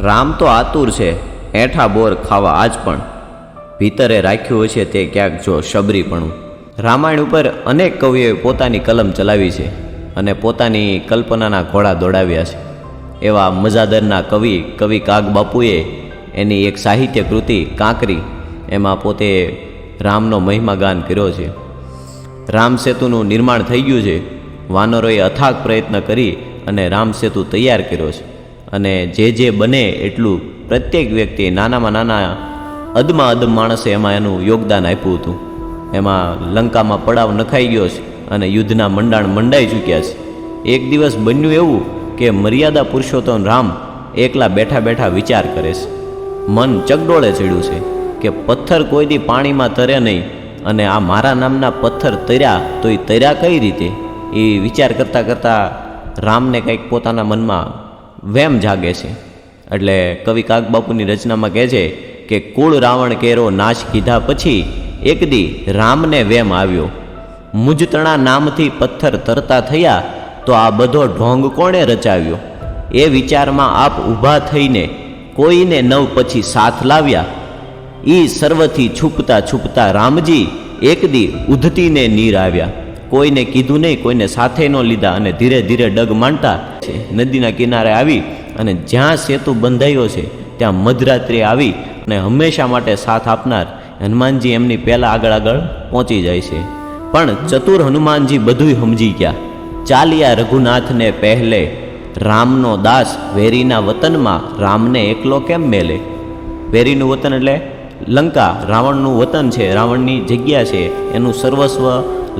રામ તો આતુર છે એઠા બોર ખાવા આજ પણ, ભીતરે રાખ્યું હશે તે ક્યાંક જો શબરીપણું. રામાયણ ઉપર અનેક કવિઓએ પોતાની કલમ ચલાવી છે અને પોતાની કલ્પનાના ઘોડા દોડાવ્યા છે. એવા મજાદરના કવિ કાગબાપુએ એની એક સાહિત્ય કૃતિ કાંકરી, એમાં પોતે રામનો મહિમા ગાન કર્યો છે. રામ સેતુનું નિર્માણ થઈ ગયું છે. વાનરોએ અથાગ પ્રયત્ન કરી અને રામ સેતુ તૈયાર કર્યો છે. અને જે બને એટલું પ્રત્યેક વ્યક્તિ નાનામાં નાના અદમાં અદમ માણસે એમાં એનું યોગદાન આપ્યું હતું. એમાં લંકામાં પડાવ નખાઈ ગયો છે અને યુદ્ધના મંડાણ મંડાઈ ચૂક્યા છે. એક દિવસ બન્યું એવું કે મર્યાદા પુરુષોત્તમ રામ એકલા બેઠા બેઠા વિચાર કરે છે. મન ચગડોળે ચડ્યું છે કે પથ્થર કોઈ દી પાણીમાં તરે નહીં, અને આ મારા નામના પથ્થર તર્યા તો એ તર્યા કઈ રીતે? એ વિચાર કરતાં કરતાં રામને કંઈક પોતાના મનમાં વેમ જાગે છે. એટલે કવિ કાગબાપુની રચનામાં કહે છે કે કુળ રાવણ કેરો નાશ કીધા પછી એક દી રામને વેમ આવ્યો, મુજતણા નામથી પથ્થર તરતા થયા તો આ બધો ઢોંગ કોણે રચાવ્યો? એ વિચારમાં આપ ઊભા થઈને કોઈને નવ પછી સાથ લાવ્યા. ઈ સર્વથી છૂપતા છૂપતા રામજી એક દી ઉધતીને નીર આવ્યા. કોઈને કીધું નહીં, કોઈને સાથે ન લીધા અને ધીરે ધીરે ડગ માંડતા નદીના કિનારે આવી અને જ્યાં સેતુ બંધાયો છે ત્યાં મધરાત્રિએ આવી અને હંમેશા માટે સાથ આપનાર હનુમાનજી એમની પહેલાં આગળ પહોંચી જાય છે. પણ ચતુર હનુમાનજી બધુંય સમજી ગયા. ચાલ્યા રઘુનાથને પહેલે, રામનો દાસ વેરીના વતનમાં રામને એકલો કેમ મેલે? વેરીનું વતન એટલે લંકા, રાવણનું વતન છે, રાવણની જગ્યા છે, એનું સર્વસ્વ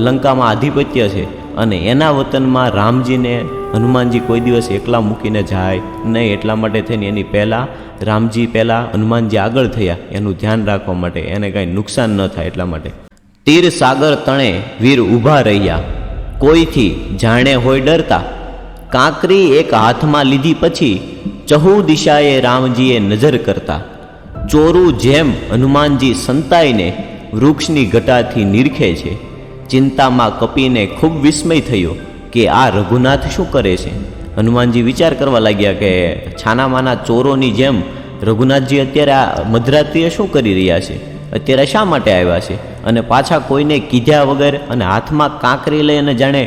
લંકામાં આધિપત્ય છે. અને એના વતનમાં રામજીને હનુમાનજી કોઈ દિવસ એકલા મૂકીને જાય નહીં. એટલા માટે થઈને એની પહેલાં રામજી પહેલાં હનુમાનજી આગળ થયા, એનું ધ્યાન રાખવા માટે, એને કાંઈ નુકસાન ન થાય એટલા માટે. તીર સાગર તણે વીર ઊભા રહ્યા, કોઈથી જાણે હોય ડરતા. કાંકરી એક હાથમાં લીધી પછી ચહુ દિશાએ રામજીએ નજર કરતા. ચોરું જેમ હનુમાનજી સંતાઈને વૃક્ષની ઘટાથી નીરખે છે. ચિંતામાં કપીને ખૂબ વિસ્મય થયો કે આ રઘુનાથ શું કરે છે? હનુમાનજી વિચાર કરવા લાગ્યા કે છાનામાના ચોરોની જેમ રઘુનાથજી અત્યારે આ મધરાત્રિએ શું કરી રહ્યા છે? અત્યારે શા માટે આવ્યા છે? અને પાછા કોઈને કીધા વગર અને હાથમાં કાંકરી લઈ અને જાણે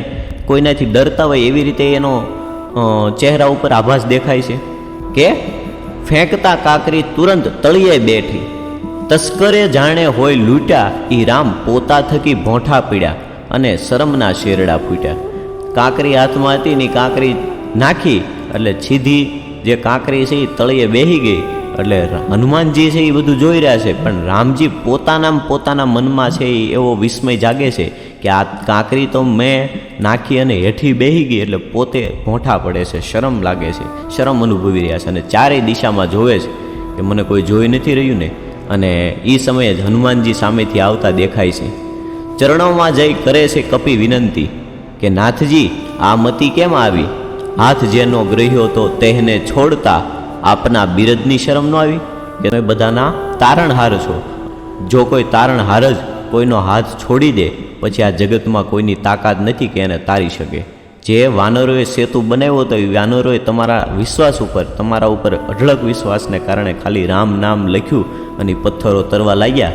કોઈનાથી ડરતા હોય એવી રીતે એનો ચહેરા ઉપર આભાસ દેખાય છે કે ફેંકતા કાંકરી તુરંત તળિયે બેઠી. તસ્કરે જાણે હોય લૂંટ્યા, ઈ રામ પોતા થકી ભોંઠા પીડ્યા અને શરમના શેરડા ફૂટ્યા. કાંકરી હાથમાં હતી ને કાંકરી નાખી એટલે સીધી જે કાંકરી છે એ તળિયે બેહી ગઈ. એટલે હનુમાનજી છે એ બધું જોઈ રહ્યા છે, પણ રામજી પોતાના મનમાં છે એ એવો વિસ્મય જાગે છે કે આ કાંકરી તો મેં નાખી અને હેઠી બેહી ગઈ, એટલે પોતે ભોંઠા પડે છે, શરમ લાગે છે, શરમ અનુભવી રહ્યા છે અને ચારેય દિશામાં જોવે છે કે મને કોઈ જોઈ નથી રહ્યું ને. અને એ સમયે જ હનુમાનજી સામેથી આવતા દેખાય છે. ચરણોમાં જઈ કરે છે કપી વિનંતી કે નાથજી આ મતી કેમ આવી? હાથ જેનો ગ્રહ્યો તો તેને છોડતા આપના બિરદની શરમ ન આવી? કે તમે બધાના તારણહાર છો. જો કોઈ તારણહાર જ કોઈનો હાથ છોડી દે પછી આ જગતમાં કોઈની તાકાત નથી કે એને તારી શકે. જે વાનરોએ સેતુ બનાવ્યો હતો એ વાનરોએ તમારા ઉપર અઢળક વિશ્વાસને કારણે ખાલી રામ નામ લખ્યું અને પથ્થરો તરવા લાગ્યા.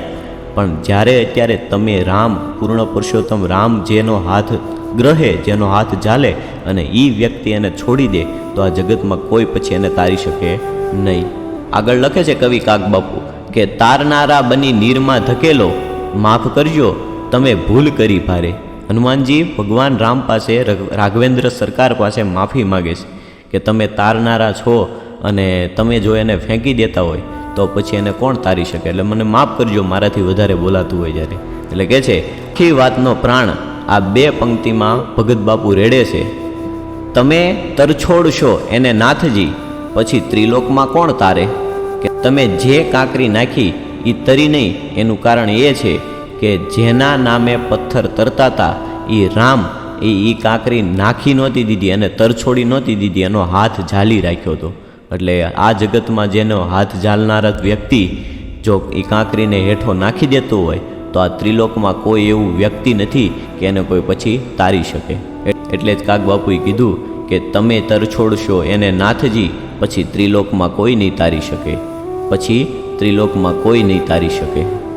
પણ જ્યારે અત્યારે તમે રામ, પૂર્ણ પુરુષોત્તમ રામ જેનો હાથ ગ્રહે, જેનો હાથ ઝાલે અને એ વ્યક્તિ એને છોડી દે તો આ જગતમાં કોઈ પછી એને તારી શકે નહીં. આગળ લખે છે કવિ કાગબાપુ કે તારનારા બની નીરમાં ધકેલો, માફ કરજો તમે ભૂલ કરી ભારે. હનુમાનજી ભગવાન રામ પાસે, રાઘવેન્દ્ર સરકાર પાસે માફી માગે છે કે તમે તારનારા છો અને તમે જો એને ફેંકી દેતા હોય તો પછી એને કોણ તારી શકે? એટલે મને માફ કરજો મારાથી વધારે બોલાતું હોય જ્યારે. એટલે કહે છે આખી વાતનો પ્રાણ આ બે પંક્તિમાં ભગત બાપુ રેડે છે. તમે તરછોડશો એને નાથજી, પછી ત્રિલોકમાં કોણ તારે? કે તમે જે કાંકરી નાખી એ તરી નહીં, એનું કારણ એ છે કે જેના નામે પથ્થર તરતા હતા એ રામ એ કાંકરી નાખી નહોતી દીધી અને તરછોડી નહોતી દીધી, એનો હાથ ઝાલી રાખ્યો હતો. એટલે આ જગતમાં જેનો હાથ ઝાલનાર વ્યક્તિ જો એ કાંકરીને હેઠો નાખી દેતો હોય તો આ ત્રિલોકમાં કોઈ એવું વ્યક્તિ નથી કે એને કોઈ પછી તારી શકે. એટલે જ કાગબાપુએ કીધું કે તમે તરછોડશો એને નાથજી, પછી ત્રિલોકમાં કોઈ નહીં તારી શકે, પછી ત્રિલોકમાં કોઈ નહીં તારી શકે.